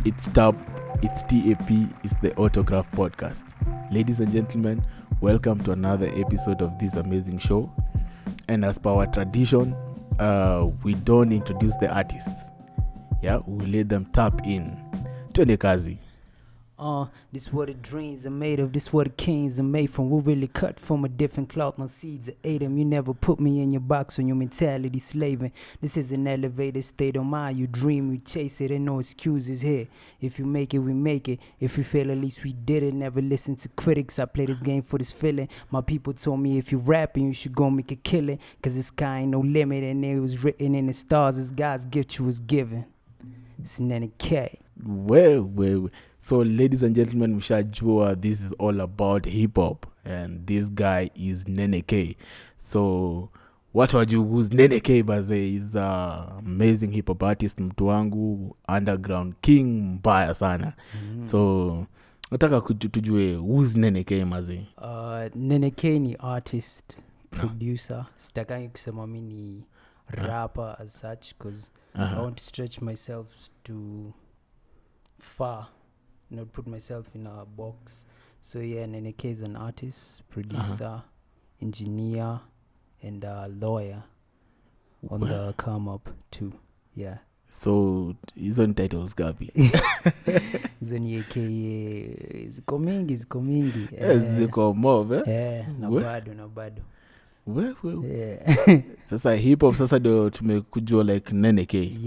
It's TAP, it's TAP, it's the Autograph Podcast. Ladies and gentlemen, welcome to another episode of this amazing show. And as per our tradition, we don't introduce the artists. Yeah, we let them tap in. Twende kazi. This what the dreams are made of, this what the kings are made from. We really cut from a different cloth, my seeds that ate them. You never put me in your box on your mentality slaving. This is an elevated state of mind. You dream, we chase it, and no excuses here. If you make it, we make it. If we fail, at least we did it. Never listen to critics, I play this game for this feeling. My people told me if you rapping, you should go make a killing. Cause the sky ain't no limit, and it was written in the stars as God's gift you was given. It's Nene K. Well. So, ladies and gentlemen, mshajua this is all about hip hop, and this guy is Nene K. So, what would you who's Nene K? Baze is amazing hip hop artist, mtu wangu, underground king mbaya sana. So, nataka tujue who's Nene K maze. Nene K ni artist, producer. Sitakangi kusema mimi ni rapper as such, because I want to stretch myself to far, not put myself in a box. So yeah, Nene K is an artist, producer, engineer, and lawyer on the come up too. Yeah. So hizo ni titles gapi? Hizo ni AKA ziko mingi. Ziko mob na bado. Well. Yeah. Sasa hip hop sasa ndio tumekujua like Nene K.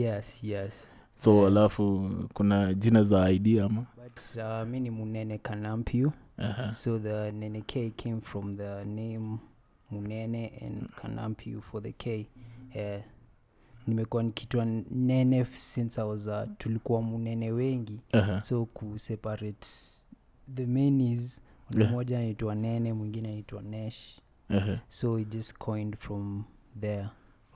Yes. So alafu kuna jina za idea ama? But mimi ni Munene Kanampiu. So the Nene K came from the name Munene and Kanampiu for the K. Nimekuwa nikitwa Nene since I was tulikuwa Munene wengi. So ku separate the meanings, mmoja anaitwa Nene, mwingine anaitwa Nesh. So it just coined from there.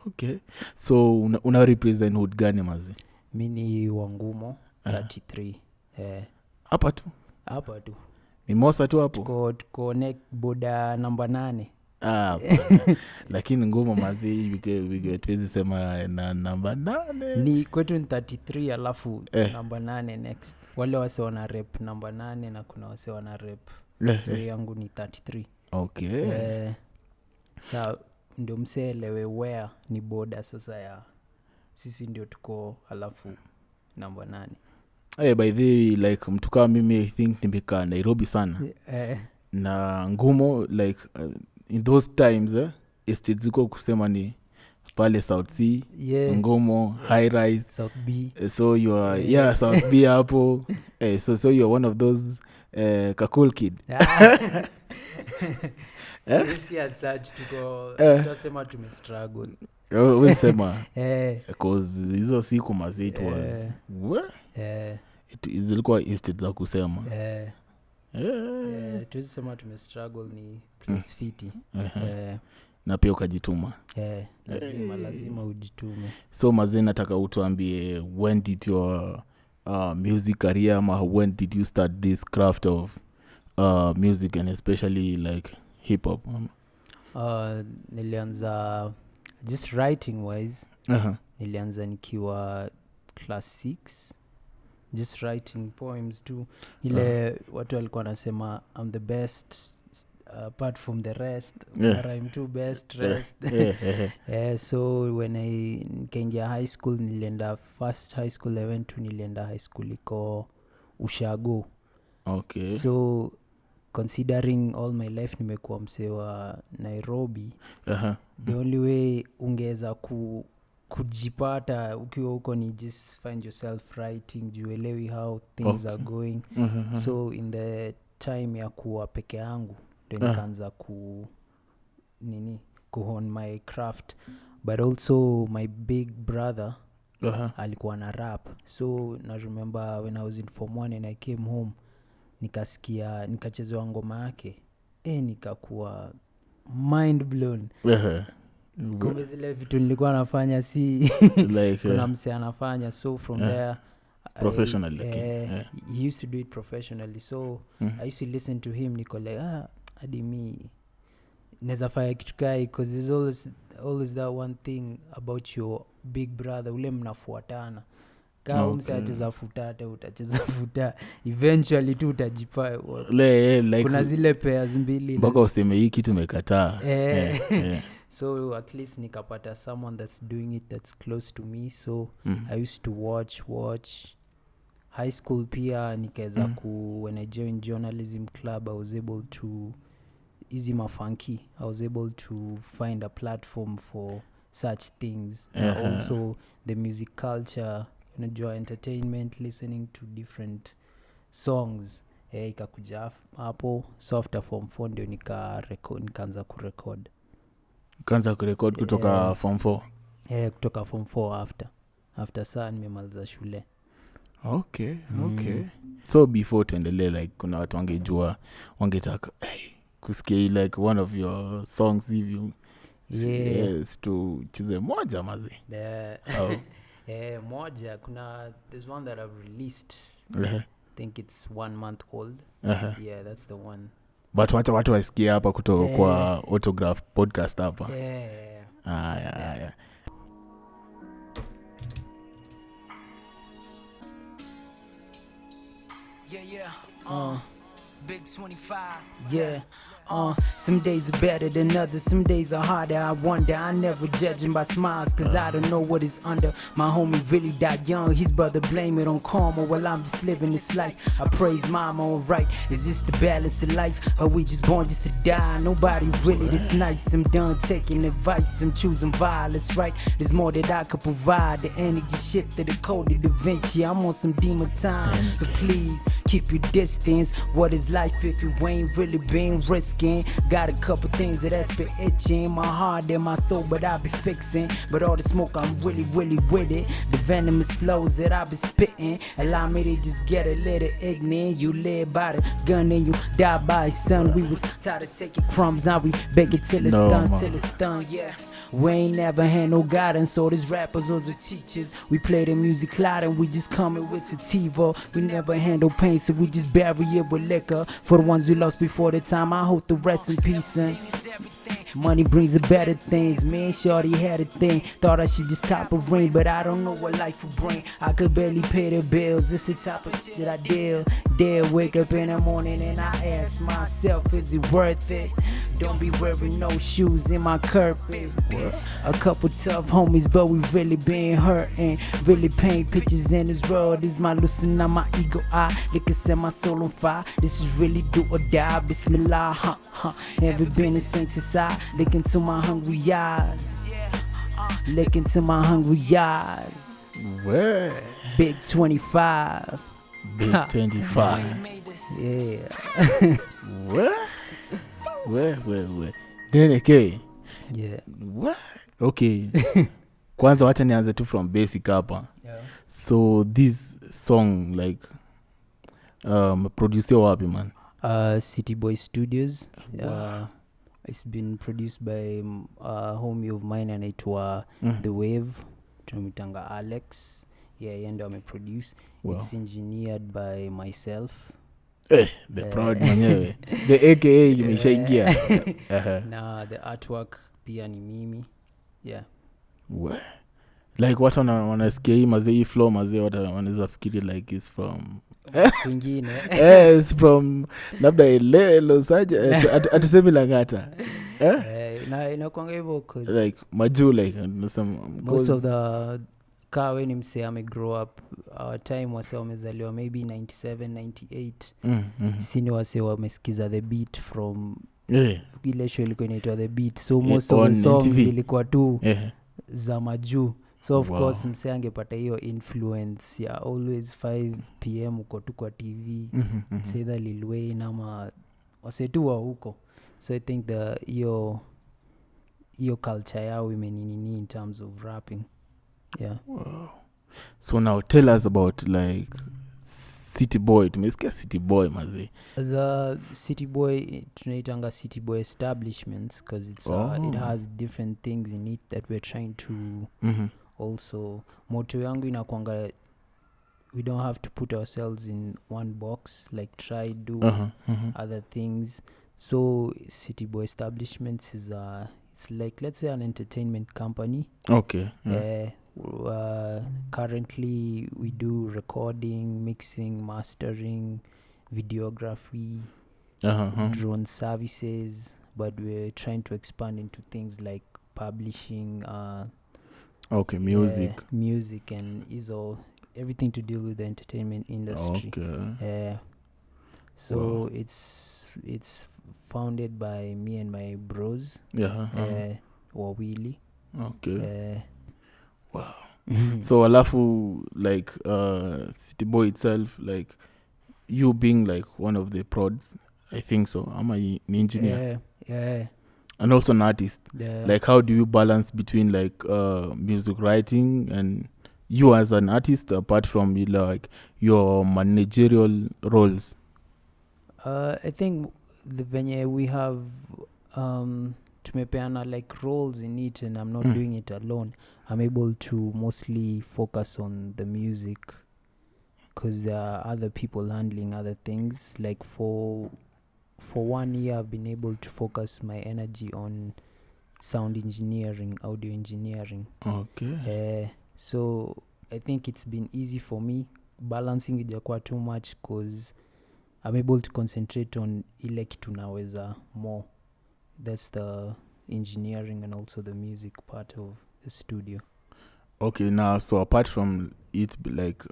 Okay. So una represent hood gani mazi? Mini Wangumo 33. Hapa tu. Mimosa tu hapo. Tuko neck boda namba 8. Lakini ngumo mazi tuwezi sema na namba 8. Ni kwetu ni 33 alafu namba 8 next. Wale wase wana rep namba 8 na kuna wase wana rep. So yangu ni 33. Okay. Sa ndio mselewe where ni boda sasa ya sisi ndio tuko alafu namba 8. By the like mtu kama mimi I think nimeka Nairobi sana. Na ngumo like in those times estate ziko kusema ni pale South C, Ngumo, High Rise, South B. So you are South B hapo. So you are one of those cool kid. Sisi as such tutasema tumestruggle. We sema because hizo siku mazi it was zilikuwa estate za kusema tulisema tumestruggle ni Prince Fiti. Na pia ukajituma. Lazima ujitume. So mazi nataka utuambie when did your music career when did you start this craft of music and especially like hip hop? Nilianza just writing wise. Nilianza nikiwa class 6, just writing poems too. Ile watu walikuwa nasema I'm the best apart from the rest. I'm too best rest. So when I nikaingia high school, nilienda first high school I went to, nilienda high school iko Ushago. Okay. So considering all my life nimekuwa msee wa Nairobi, the only way ungeza kujipata ukiwa huko ni just find yourself writing, juelewi how things are going. So in the time ya kuwa peke yangu ndio nikaanza kuhone my craft. But also my big brother alikuwa na rap. So na remember when I was in form 1 and I came home, nikachezewa ngoma yake, nikakuwa mind blown. Kumbe zile vitu nilikuwa nafanya si like kuna mse anafanya. So from there professionally he used to do it professionally. So I used to listen to him, niko like hadi mi neza fanya kitu kai, because there's always that one thing about your big brother, ule mnafuatana. Kama umsacheza futa hata utacheza futa eventually tu utajipa like kuna zile pairs mbili mpaka useme hii kitu umekataa. So at least nikapata someone that's doing it that's close to me, so I used to watch high school pia nikaweza when I joined journalism club I was able to easy mafunky I was able to find a platform for such things. Also the music culture, unajua entertainment, listening to different songs ikakuja hapo. So after form 4 ndio nikaanza kurecord. Kaanza kurecord kutoka form 4? Kutoka form 4 after saa nimemaliza shule. Okay. So before tuendelee, like kuna watu wangetaka kusikia like one of your songs hivi. Yes, tucheze moja mazi. Moja kuna there's one that I've released. I think it's 1 month old. Yeah, that's the one. But watu wasikia hapa kutoka kwa Autograph podcast hapa. Yeah. Big 25. Yeah. Some days are better than others, some days are harder. I wonder, I never judge him by smiles, cause I don't know what is under. My homie really died young, his brother blame it on karma, while I'm just living this life. I praise mama, alright. Is this the balance of life? Are we just born just to die? Nobody really this nice. I'm done taking advice, I'm choosing violence, right? There's more that I could provide. The energy shit that the code Da Vinci. I'm on some demon time, so please keep your distance. What is life if you ain't really been risking? Got a couple things that's been itching my heart and my soul, but I be fixing. But all the smoke, I'm really with it. The venomous flows that I be spitting allow me to just get a little ignorant. You live by the gun and you die by it, son. We was tired of taking crumbs, now we beg it till it's done, yeah. We ain't never had no guidance, so these rappers or the teachers. We play the music loud and we just coming with sativa. We never handle pain, so we just bury it with liquor. For the ones we lost before the time, I hope the rest in peace. And money brings the better things. Me and Shorty had a thing. Thought I should just cop a ring, but I don't know what life will bring. I could barely pay the bills. It's the type of shit I deal. Wake up in the morning and I ask myself, is it worth it? Don't be wearing no shoes in my carpet. A couple tough homies, but we really been hurting. Really paint pictures in this world. This my loosen on my ego. I look and set my soul on fire. This is really do or die. Bismillah, Never been a saint since I look into my hungry eyes. Look into my hungry eyes. Where? Big 25. Big 25. Yeah. Where? Nene K. Yeah. What? Okay. Kwanza wacha nianze tu from basic hapa. Yeah. So this song like producer wapi man? City Boy Studios. It's been produced by a homie of mine anaitwa The Wave. Tunamitanga Alex. Yeah, yeye ndo ameproduce. Wow. It's engineered by myself. The proud mwenyewe. The AKA imeshaingia. Na the artwork pia ni mimi. Yeah. Like watu wanasikia hii mazee hii flow mazee wanaweza fikiri like it's from kwingine. It's from labda Lelo saja atusemi Langata. Na inakuanga hivyo cause like majuu like most of the kawe ni mse ame grow up our time wase wamezaliwa maybe 97 98. Sini wase wamesikiza the beat from ile show ilikuwa inaitwa The Beat, so most of the songs ilikuwa tu za majuu. So of course mse angepata hiyo influence ya always 5 PM uko tu kwa TV. It's either Lil Wayne ama wase tu wa huko. So I think hiyo culture yao imeninini in terms of rapping. Yeah. Wow. So now tell us about like City Boy. Tumesikia City Boy mazi. As a City Boy, tunaitanga City Boy establishments because it's it has different things in it that we're trying to also. Motto yangu inakuanga we don't have to put ourselves in one box, like try do other things. So City Boy establishments is it's like, let's say, an entertainment company. Okay. Currently we do recording, mixing, mastering, videography, drone services, but we're trying to expand into things like publishing, Okay, music. music, and everything to deal with the entertainment industry. Okay. So Wow. it's founded by me and my bros, wawili. Okay. Wow. So alafu like City Boy itself, like you being like one of the prods, I think so. I'm an engineer and also an artist. Like how do you balance between like music writing and you as an artist apart from like your managerial roles? I think the venye we have tumepeana like roles in it, and I'm not doing it alone. I'm able to mostly focus on the music because there are other people handling other things. Like for 1 year I've been able to focus my energy on sound engineering, audio engineering. Okay. So I think it's been easy for me. Balancing ijakuwa too much because I'm able to concentrate on ile kitu naweza more. That's the engineering and also the music part of the studio. Okay, now so apart from it like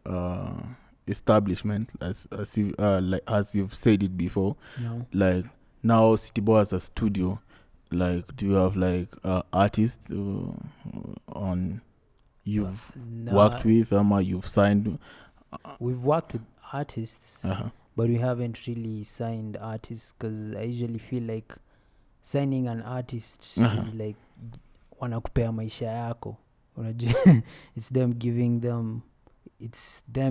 establishment as you like as you've said it before, like now City Boy as a studio, like do you have like artists on you've worked with you've signed? We've worked with artists, but we haven't really signed artists because I usually feel like signing an artist is like wanakupea maisha yako. It's them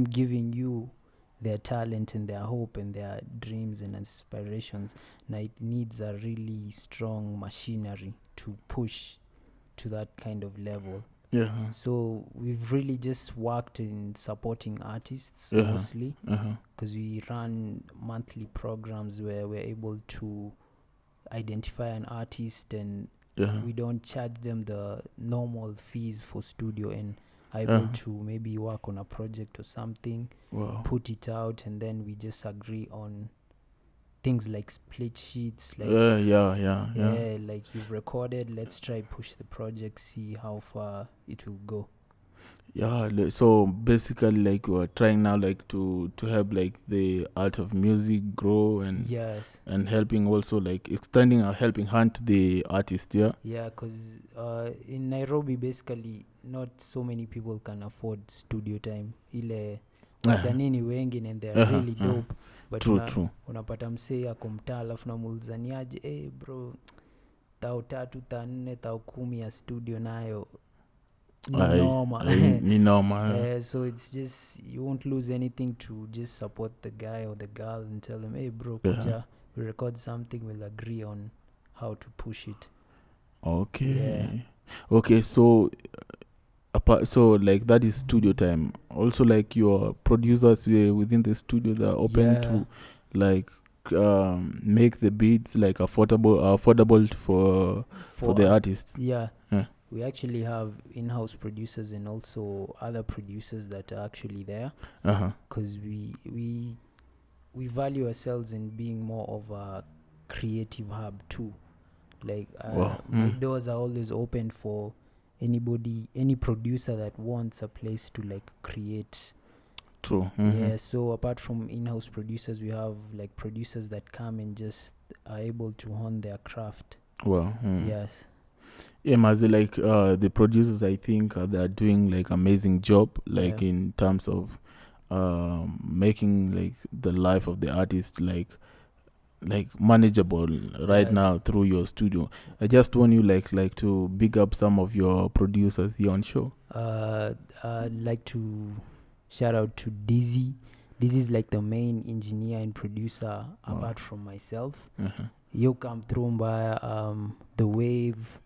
giving you their talent and their hope and their dreams and aspirations. Now it needs a really strong machinery to push to that kind of level. So we've really just worked in supporting artists mostly because we run monthly programs where we're able to identify an artist and we don't charge them the normal fees for studio and able to maybe work on a project or something, put it out, and then we just agree on things like split sheets, like like you've recorded, let's try push the project, see how far it will go. So basically like we're trying now like to help like the art of music grow and and helping also like extending a helping hand to the artist. Because in Nairobi basically not so many people can afford studio time. Ile wasanii ni wengi and they're really dope, but true. Unapata msee ako mtaa alafu namuulizaniaje bro, tao 3 tao 4 tao 10 ya studio nayo ni noma. So it's just you won't lose anything to just support the guy or the girl and tell them, hey bro, kuja, we record something, we'll agree on how to push it. Okay, so so like that is studio time. Also like your producers within the studio, they're open to like make the beats like affordable for the artists. We actually have in-house producers and also other producers that are actually there because we value ourselves in being more of a creative hub too. Like my doors are always open for any producer that wants a place to like create. True. So apart from in-house producers, we have like producers that come and just are able to hone their craft. Mazi, like the producers, I think they're doing like amazing job like in terms of making like the life of the artist like manageable right now through your studio. I just want you like to big up some of your producers here on show. I'd like to shout out to Dizzy. Dizzy is like the main engineer and producer apart from myself. You come through by The Wave.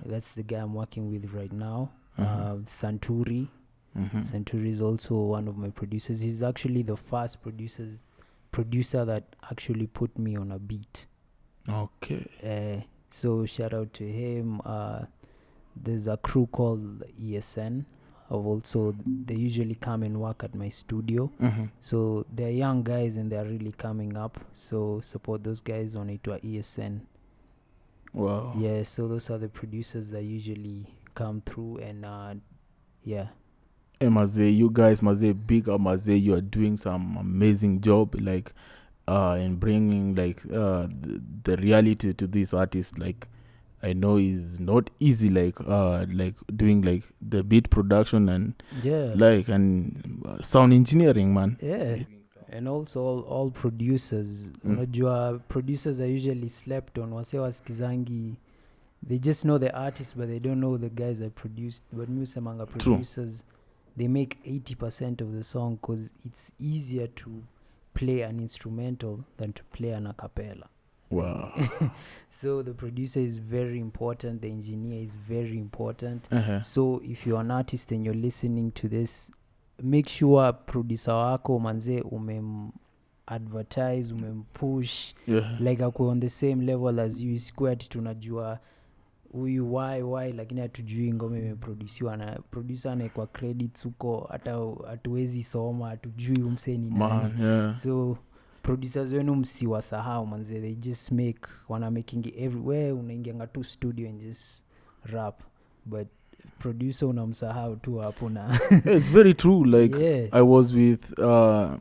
That's the guy I'm working with right now. Santuri. Santuri is also one of my producers. He's actually the first producer that actually put me on a beat. So shout out to him. There's a crew called ESN. I've also, they usually come and work at my studio. Mm-hmm. So they're young guys and they're really coming up. So support those guys on it to ESN. Wow. Yeah, so those are the producers that usually come through and yeah. Hey, Maze, you guys, Maze, big up, Maze. You are doing some amazing job, like, in bringing like the reality to these artists. Like, I know is not easy, like doing like the beat production and Yeah. like and sound engineering, man. Yeah. And also all producers. Unajua producers are usually slept on. Wase wasikizangi. They just know the artists, but they don't know the guys that produced. But musemanga producers, they make 80% of the song because it's easier to play an instrumental than to play an a cappella. Wow. So the producer is very important. The engineer is very important. So if you're an artist and you're listening to this, make sure producer wako manze advertise, push, like ako on the same level as you. Squared tunajua huyu why lakini hatujui ngoma imeproduciwa na producer anaekwa credits huko, hata hatuwezi soma, hatujui umseni nani. So producers wenu msiwasahau manze, they just wana making it everywhere. Unaingianga tu studio and just rap, but producer unamsahau tu hapo na it's very true, like I was with the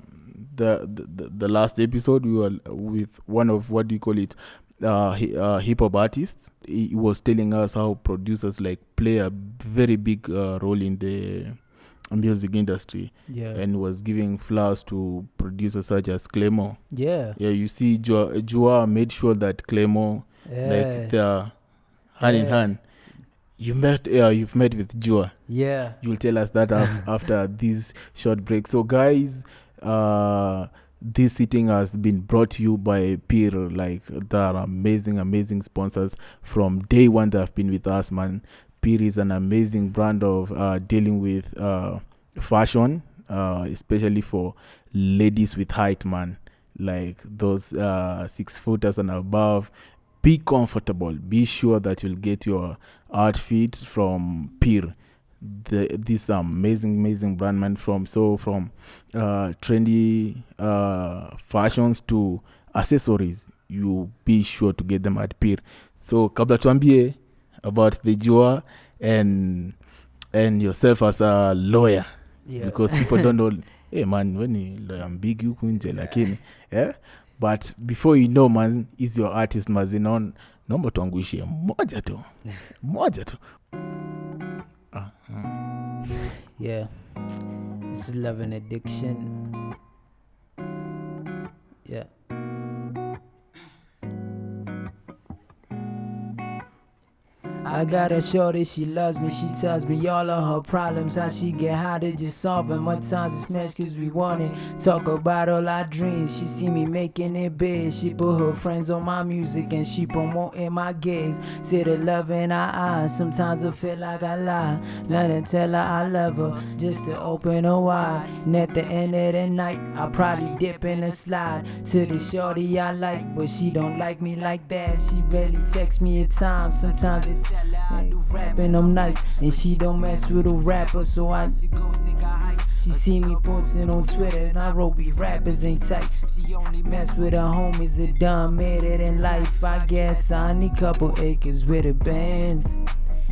last episode, we were with one of, what do you call it, hip hop artists. He was telling us how producers like play a very big role in the music industry, and was giving flowers to producers such as Clemo. You see, Joa made sure that Clemo, like, they're hand in hand. You've met with Joa. You'll tell us that after this short break. So guys, this sitting has been brought to you by Peer. Like, they're amazing sponsors from day one. They have been with us, man. Peer is an amazing brand of dealing with fashion, especially for ladies with height, man. Like those 6 footers and above. Be comfortable. Be sure that you'll get your outfit from Peer. This amazing brand, man. From trendy fashions to accessories, you be sure to get them at Peer. So kabla tuambie about the Joa and yourself as a lawyer, because people don't know, hey man, when you big you kunje lakini but before you know, man, is your artist mazinon nomba tuanguishie moja tu this is Love and Addiction. I got a shorty, she loves me, she tells me all of her problems, how she get high to just solve them. What times it's smash cause we want it, talk about all our dreams. She see me making it big, she put her friends on my music and she promoting my gigs. See the love in her eyes, sometimes I feel like I lie. Nothing tell her I love her, just to open her wide. And at the end of the night, I probably dip in a slide to the shorty I like, but she don't like me like that. She barely texts me at times, sometimes it's I do rap and I'm nice, and she don't mess with a rapper, so I go take a hike. She see me posting on Twitter, and I wrote we rappers ain't tight. She only mess with her homies that done made it in life. I guess I need couple acres with a Benz,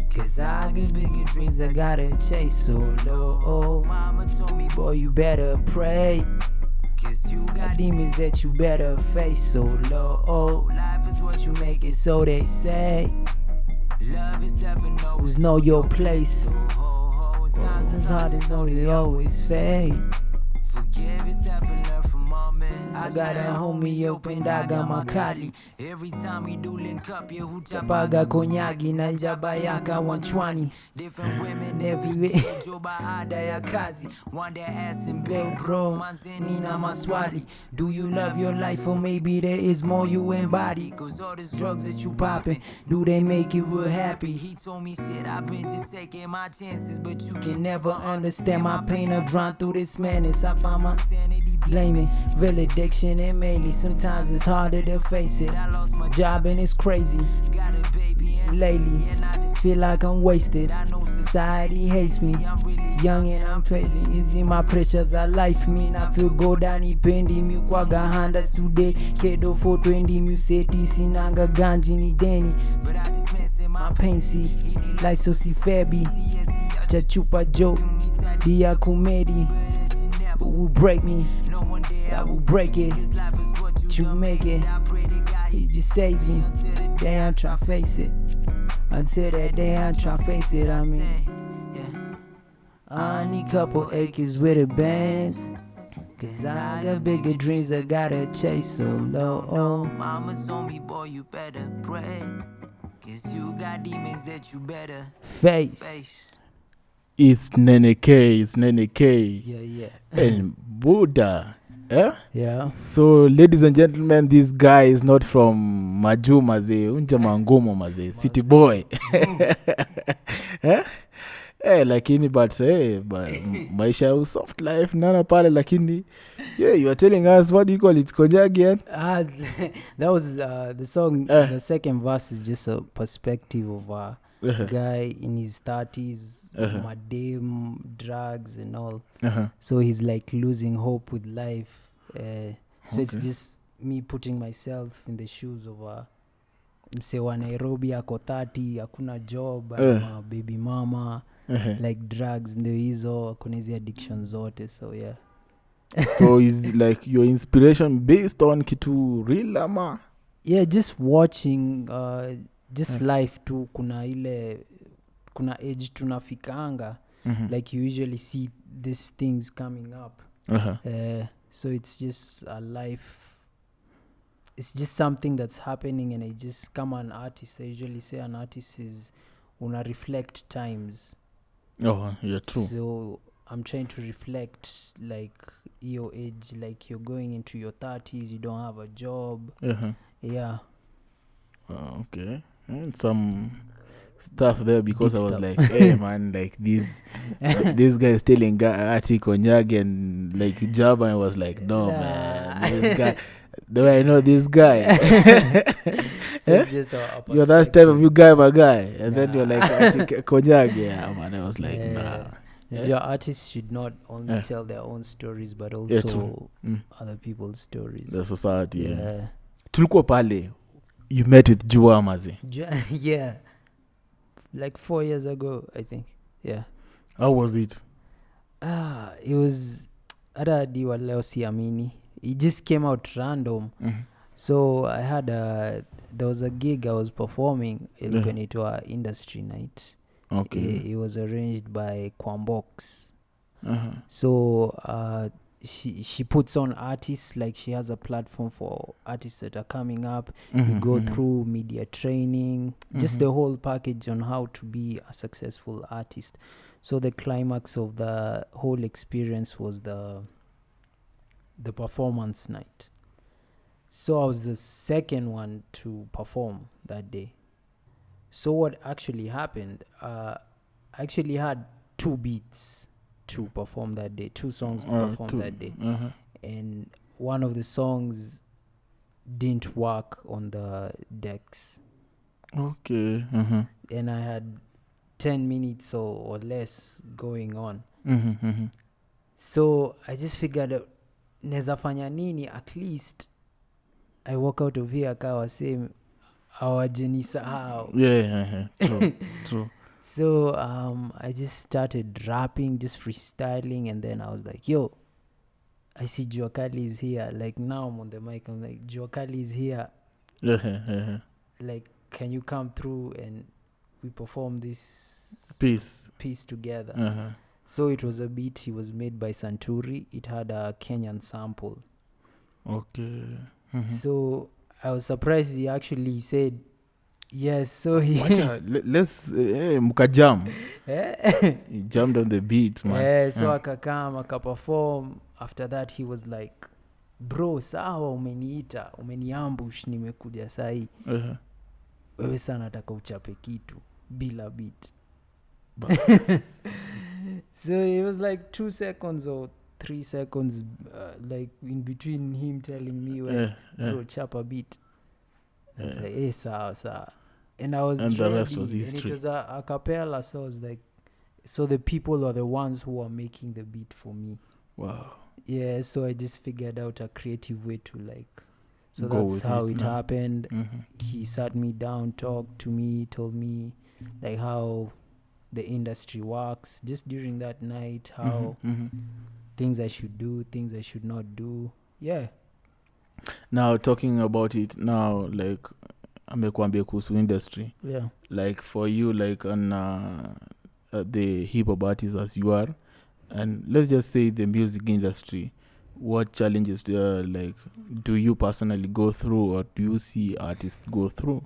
cause I got bigger dreams I gotta chase. So low, mama told me, boy, you better pray, cause you got demons that you better face. So low, life is what you make it, so they say. Love is never know your place. Times as hard as know they always fade. Forgive yourself and learn from all men. I got a homie opened, I got my Kali. Every time we do link up, hutapaga konyagi na jabayaka 120. Different women everywhere, joba ada ya kazi. One that ass and big bro, manzeni na maswali. Do you love your life or maybe there is more you embody? Cause all these drugs that you popping, do they make you real happy? He told me shit, I've been just taking my chances, but you can never understand my pain or drown through this madness. I find my sanity blaming real addiction, and mainly sometimes it's harder to face it. I lost my job and it's crazy, got a baby and lately, and I just feel like I'm wasted. I know society hates me, I'm really young and I'm paying easy my pressures are life me na feel go down pendi mi kwaga handas today kedo 420 mu seti sinanga ganji ni deni but I just mess in my pain see like so si febi chachupa joke dia comedy will break me I will break it you make it he just saves me they ain't tryna face it until that day I'm tryna face it I mean I need couple acres with the bands cause I got bigger dreams I gotta chase so low oh mama's on me boy you better pray cause you got demons that you better face. It's Nene K. Yeah. And Buddha. Yeah. So, ladies and gentlemen, this guy is not from Maju maze, unja mangumo maze, city boy. Lakini but maisha ya soft life nana pale lakini you are telling us what do you call it koja again? That was the song. The second verse is just a perspective of a guy in his 30s, madame, drugs and all. So he's like losing hope with life. So it's just me putting myself in the shoes of a mse wa Nairobi ako 30 hakuna job baby mama like drugs ndio hizo kuna hizi addiction zote so yeah. So is like your inspiration based on kitu real ama? Yeah, just watching just life tu kuna age tunafikanga like you usually see these things coming up. So it's just a life. It's just something that's happening and I just come an artist. I usually say an artist is una reflect times. Oh, yeah, true. So I'm trying to reflect like your age, like you're going into your 30s, you don't have a job. Yeah. Okay. And some stuff there because Deep I was stuff. like, hey man, like this guy is telling Ati Konyag and like Jabba, and I was like, no man, this guy. The way I know this guy. So it's just a you're that type of you guy, my guy. And then you're like, Konyag, yeah, man. I was like, nah. Your artists should not only tell their own stories, but also other people's stories. The society, yeah. Tulikuwa pale, you met with Jua Mazi. Yeah. Like 4 years ago, I think. Yeah. How was it? It was Ada Diwa Leo Siamini. It just came out random. So I had there was a gig I was performing into our industry night. Okay. It was arranged by Kwambox. So she puts on artists, like she has a platform for artists that are coming up. You go through media training, just the whole package on how to be a successful artist. So the climax of the whole experience was the performance night. So I was the second one to perform that day. So what actually happened, I actually had 2 beats to perform that day, 2 songs to perform that day. And one of the songs didn't work on the decks. Okay. And I had 10 minutes or less going on. So I just figured out, neza fanya nini, at least I walk out of here kawa same hawajenisahau. Yeah. True. So I just started rapping, just freestyling, and then I was like, yo, I see Juakali is here. Like now I'm on the mic, I'm like, Juakali is here. Like, can you come through and we perform this piece together? So it was a beat. It was made by Santuri. It had a Kenyan sample. Okay. So I was surprised he actually said yes. So he let's mukajam. He jumped on the beat, man. So akakam akaperform. After that he was like, bro, sawa umeniita, umeniambush, nimekuja sahi. Wewe sana nataka uchape kitu bila beat. So it was like 2 seconds or 3 seconds, like in between him telling me, bro, chap a beat. I was like, sawa. And I was and ready, the rest was history. and it was a cappella, so I was like, so the people are the ones who are making the beat for me. Wow. Yeah, so I just figured out a creative way to like, so Go that's with how it, it no? happened. Mm-hmm. He sat me down, talked to me, told me like how the industry works just during that night, how things I should do, things I should not do. Yeah. Now talking about it now, like amekwambia kuhusu industry, Yeah. like for you, like on the hip hop artist as you are, and let's just say the music industry, what challenges like do you personally go through, or do you see artists go through?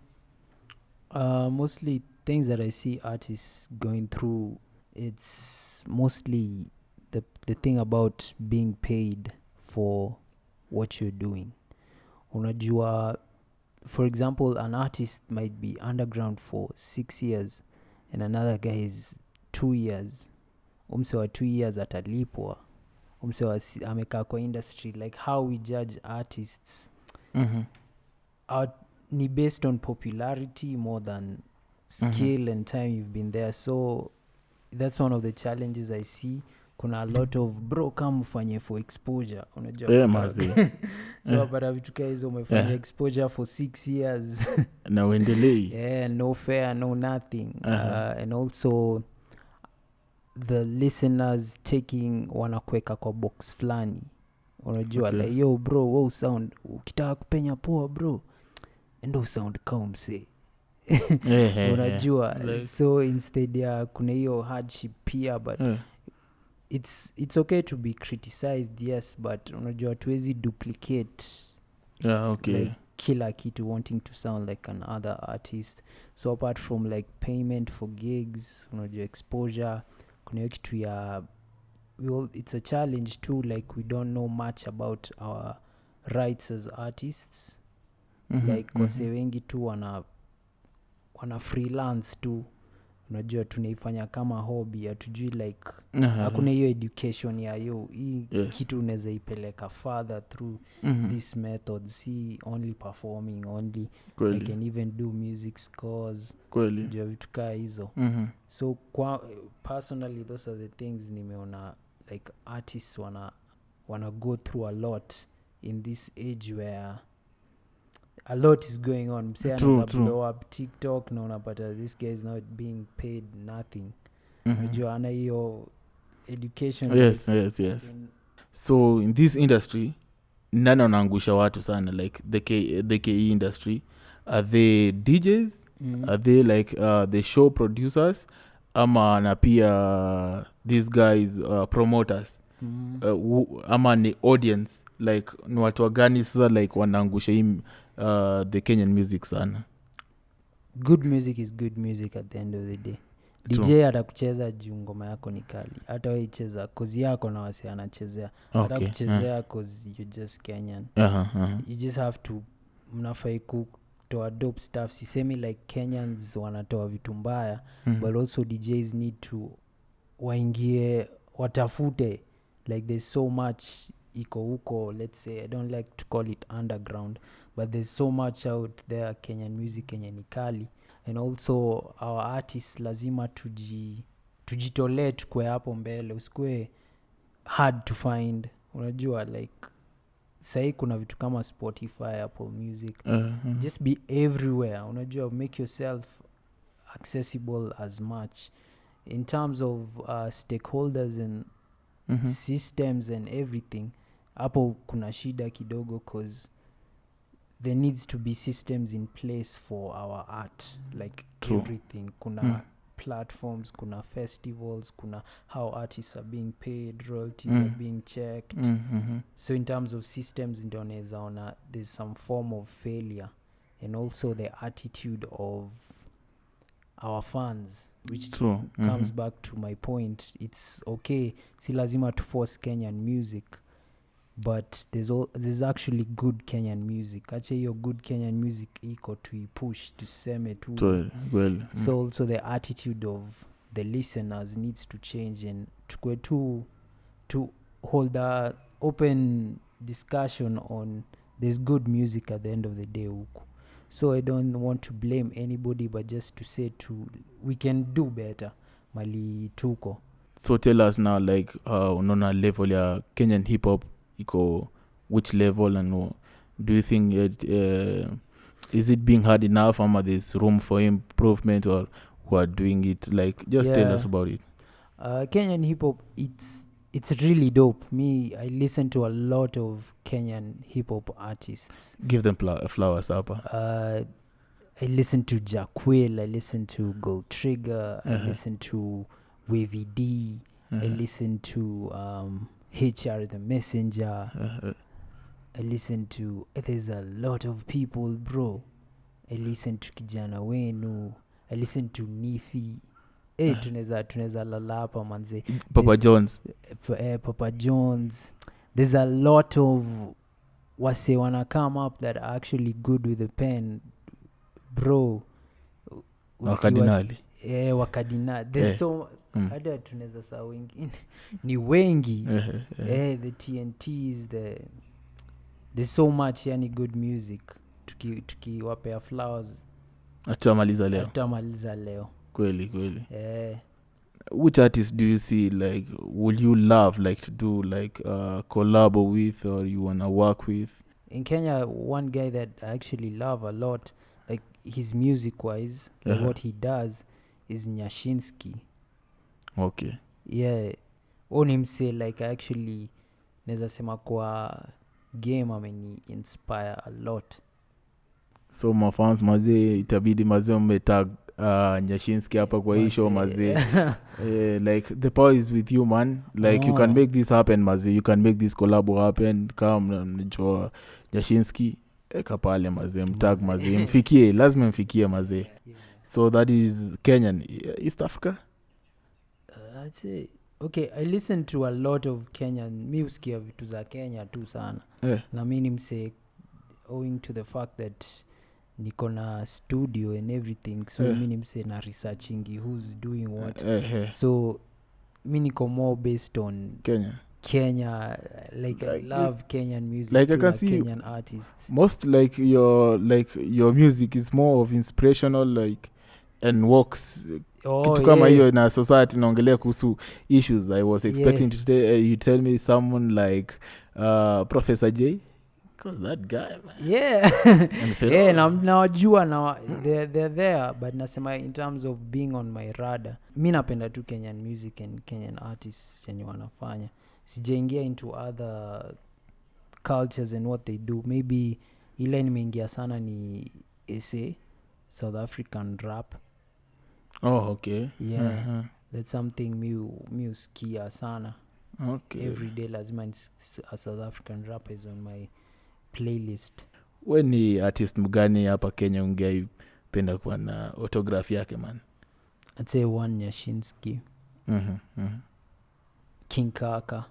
Mostly things that I see artists going through, it's mostly the thing about being paid for what you're doing. Unajua, for example, an artist might be underground for 6 years and another guy is 2 years. Umse wa 2 years atalipwa, umse wa amekaa kwa industry. Like how we judge artists ni based on popularity more than skill and time you've been there. So that's one of the challenges I see. Kuna a lot of bro kama ufanye for exposure, unajua so apata vitu kaa hizo umefanya exposure for 6 years na uendelei. yeah, no fair, no nothing. And also the listeners taking wanakuweka kwa box flani, unajua like yo bro, wow sound ukitaka kupenya poa bro endo sound kama msee unajua like, so instead ya kuna hiyo hardship pia, but it's okay to be criticized, yes, but unajua tuwezi duplicate like kila kitu wanting to sound like an other artist. So apart from like payment for gigs, unajua exposure, kuna hiyo kitu ya it's a challenge too, like we don't know much about our rights as artists. Like wase wengi tu wana freelance tu, unajua tunaifanya kama hobby, hatujui like hakuna hiyo education ya yo hii kitu unaweza ipeleka further through this method, see only performing only I can even do music scores, unajua vitu kaa hizo. So personally those are the things nimeona like artists wana go through a lot in this age where a lot is going on. Msee anaza blow up TikTok na unapata this guy is not being paid nothing. Unajua ana hiyo education. Yes. So in this industry nani wanaangusha watu sana, like the KE industry? Are they DJs? Are they like the show producers? Ama na pia these guys promoters? Ama ni audience, like ni watu wagani sasa like wanaangusha hii the Kenyan music sana? Good music is good music at the end of the day. DJ atakucheza juu ngoma yako ni kali, hata wewe icheza kozi yako na wasi anachezea, hata kuchezea cause you just Kenyan. You just have to, mnafai kutoa dope stuff. Sisemi like Kenyans wanatoa vitu mbaya, but also DJs need to waingie watafute, like there's so much iko huko, let's say I don't like to call it underground, but there's so much out there Kenyan music Kenyan ni kali. And also our artists lazima tujitolee tukwe hapo mbele, usikue hard to find, unajua like sahi kuna vitu kama Spotify, Apple Music, just be everywhere, unajua make yourself accessible as much in terms of stakeholders and systems and everything. Hapo kuna shida kidogo cause there needs to be systems in place for our art, like everything. Kuna platforms, kuna festivals, kuna how artists are being paid, royalties are being checked. So in terms of systems ndio naweza ona there's some form of failure, and also the attitude of our fans, which comes back to my point. It's okay, si lazima to force Kenyan music, but there's actually good Kenyan music. Acha hiyo good Kenyan music iko tuipush tuseme tu so also the attitude of the listeners needs to change, and tukwe to hold a open discussion on there's good music at the end of the day huku. So I don't want to blame anybody, but just to say we can do better. mali tuko. So tell us now, like unaona level ya Kenyan hip hop iko which level, and do you think is it being hard enough, or there's room for improvement, or who are doing it? Like, just tell us about it. Kenyan hip hop, it's really dope. Me, I listen to a lot of Kenyan hip hop artists. Give them flowers, Apa. I listen to Jaquil, I listen to Gold Trigger, I listen to Wavy D, I listen to HR the Messenger. I listen to, there's a lot of people, bro. I listen to Kijana Wenu, I listen to Nifi. Tuneza lalapa manze. Papa Jones. Papa Jones. There's a lot of wase wanna come up that are actually good with the pen, bro. Wakadinali. Wakadinali. There's so hada tuneza saa wengine ni wengi. The TNTs, there's so much yani good music. Tukiwapea flowers atamaliza leo. Kweli. Which artist do you see, like, would you love like to do like collab with, or you wanna work with? In Kenya, one guy that I actually love a lot, like his music wise, like what he does, is Nyashinsky. Okay. Yeah. On him say like actually neza sema kwa game ameni inspire a lot. So my fans maze itabidi maze umetag Nyashinsky hapa kwa hii show maze. Like the power is with you, man. Like you can make this happen maze. You can make this collab happen. Come mnajua Nyashinsky eka pale maze, mtag maze, mfikie, lazima mfikie maze. So that is Kenyan. East Africa? I'd say okay, I listen to a lot of Kenyan music, vitu za Kenya tu sana. Na mimi mse owing to the fact that niko na studio and everything, so mimi mse na researching who's doing what. So mimi niko more based on Kenya, like I love Kenyan music, like I can like see Kenyan artists. Most like your music is more of inspirational, like, and works kitu kama hiyo na society naongelea kuhusu issues. I was expecting to you tell me someone like Professor J, because that guy, man. Nawajua na they're there, but nasema in terms of being on my radar, mimi napenda tu Kenyan music and Kenyan artists yenye wanafanya. Sijaingia into other cultures and what they do. Maybe ile nimeingia sana ni SA, South African rap. Oh, okay. Yeah. That's something mi usikia sana. Okay. Every day lazima a South African rap is on my playlist. When ni artist mgani hapa Kenya ungeipenda kuwa na autograph yake, man? I'd say one Nyashinsky. King Kaka.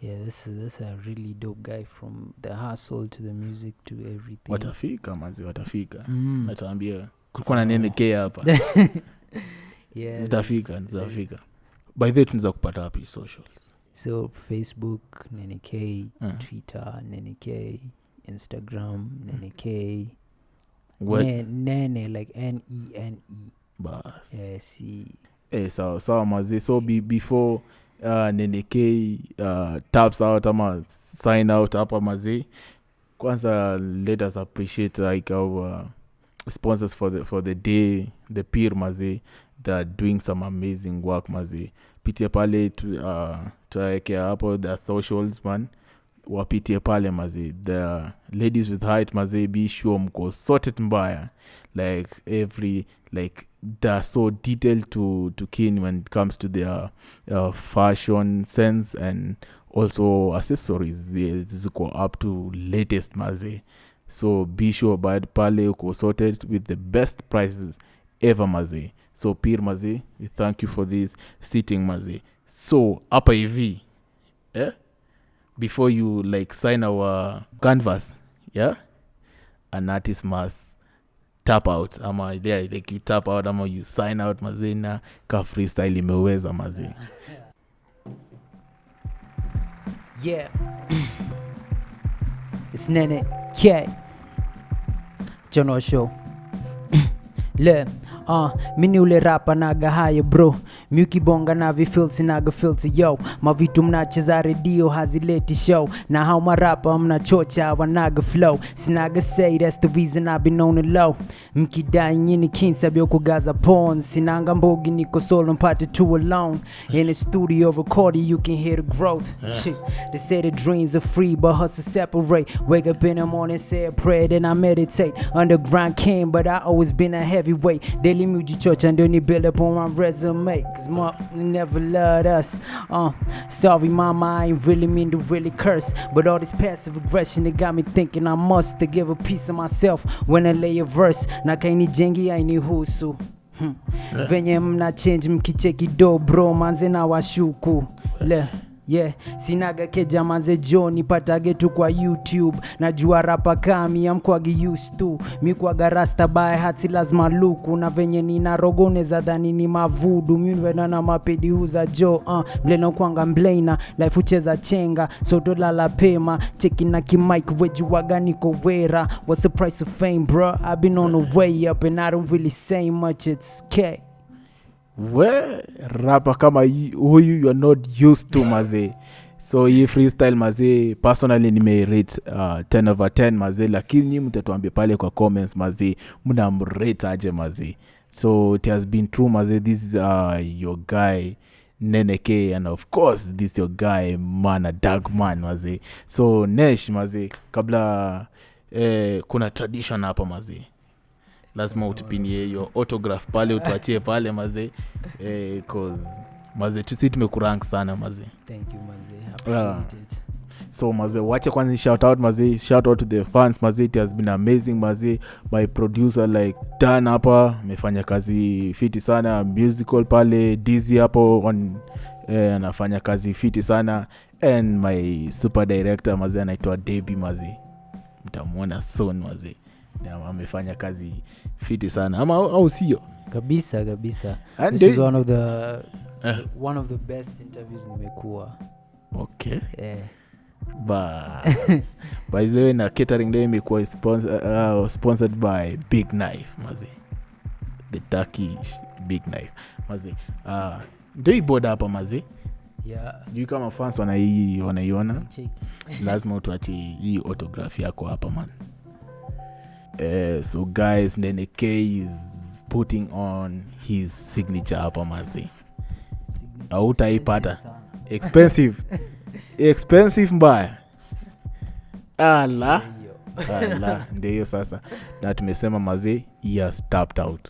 Yeah, this is a really dope guy, from the hustle to the music to everything. Watafika mazi, watafika. Nataambia kulikuwa na Nene K hapa. Yeah. Zitafika. By the way, tunaweza kupata wapi socials? So Facebook Nene K, Twitter Nene K, Instagram Nene K. Nene like Nene. Bas. Sawa mazi. So before Nene K taps out ama sign out hapa mazi, kwanza let us appreciate like our sponsors for the day, the peer mazi, that are doing some amazing work mazi. Pitie pale tuwekea hapo the socials, man. Wapitie pale mazi. The ladies with height mazi, be sure mko sorted mbaya, like every, like they're so detailed to keen when it comes to their fashion sense, and also accessories ziko up to latest mazi. So be sure by pale uko sorted with the best prices ever mazi. So peer mazi, we thank you for this sitting mazi. So hapa hivi before you like sign our canvas, an artist must tap out, ama like you tap out ama you sign out mazi, na ka freestyle imeweza mazi. Yeah. It's Nene K. Jono Show. Le mini ule rapa naga hayo bro, Mukibonga na vifilti naga filti yo. Mavitu mnacheza redio hazileti show. Na how marapa mnachocha wanaga flow. Sinaga say that's the reason I've been on the low. Mkidai nyini kinsa byoko gaza porn. Sinanga mbogi niko solo mpate 2 alone. In the studio recording you can hear the growth. Shit. They say the dreams are free but hustle separate. Wake up in the morning, say a prayer, then I meditate. Underground king, but I always been a heavyweight. Daily music church and then you build up on my resume. Cause mom never loved us. Sorry mama, I ain't really mean to really curse. But all this passive aggression, it got me thinking I must to give a piece of myself when I lay a verse. Nakaini jengi aini husu. Venye mna change mkicheki do bro manze na washuku. Yeah, sinaga keja manze Johnny patage tu kwa YouTube. Najua rapa kami amkwagi used to. Mikwaga rasta by hati lazima luku. Na venye nina rogone za dhani ni mavudu. Miunwena na mapedi huza jo. Mleno kwanga mblena, life ucheza chenga. Soto lala pema, checking na kimike wejuwaga niko wera. What's the price of fame bro? I've been on the way up and I don't really say much, it's K. We rapa kama huyu you are not used to maze. So hii freestyle maze personally nime rate 10 over 10 maze, lakini mtatuambia pale kwa comments maze mna mrate aje maze. So it has been true maze, this is your guy Nene K, and of course this your guy Mana Dark Man maze. So Nesh maze, kabla kuna tradition hapa maze, lazima utupinie hiyo autograph pale utuachie pale maze, cause maze sisi tumekurank sana maze. Thank you maze, appreciate it. So maze wacha kwanza shout out maze, shout out to the fans maze, it has been amazing maze. My producer like Dan hapa amefanya kazi fiti sana, musical pale Dizzy hapo on anafanya kazi fiti sana, and my super director maze anaitwa Debbie maze, mtamuona soon maze. Amefanya kazi fiti sana ama au sio? Kabisa. This is one of the best interviews nimekuwa. Okay. By the way na catering day imekuwa sponsored by Big Knife maze. The Turkish Big Knife maze. Ndio iboda hapa maze. Yeah. Sijui kama fans wanaiona. Lazima utuache hii autograph yako hapa man. So guys, Nene K is putting on his signature hapa maze. Hautaipata. Expensive mbaya. Ala. Ndio sasa. Na tumesema maze, he has tapped out.